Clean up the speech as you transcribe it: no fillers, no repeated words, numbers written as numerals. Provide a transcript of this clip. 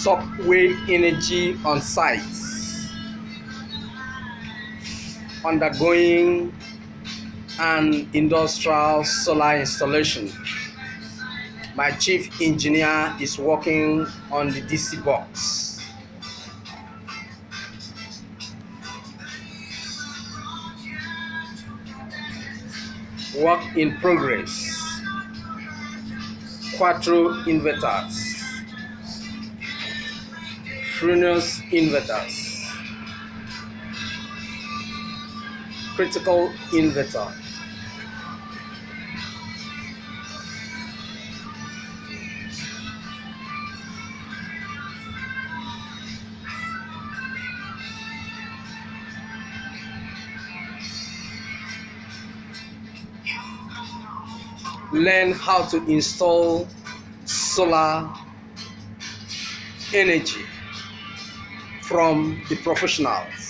Subway Energy on site, undergoing an industrial solar installation. My chief engineer is working on the DC box. Work in progress. Quattro inverters. Freenos inverters. Critical inverter. Learn how to install solar energy from the professionals.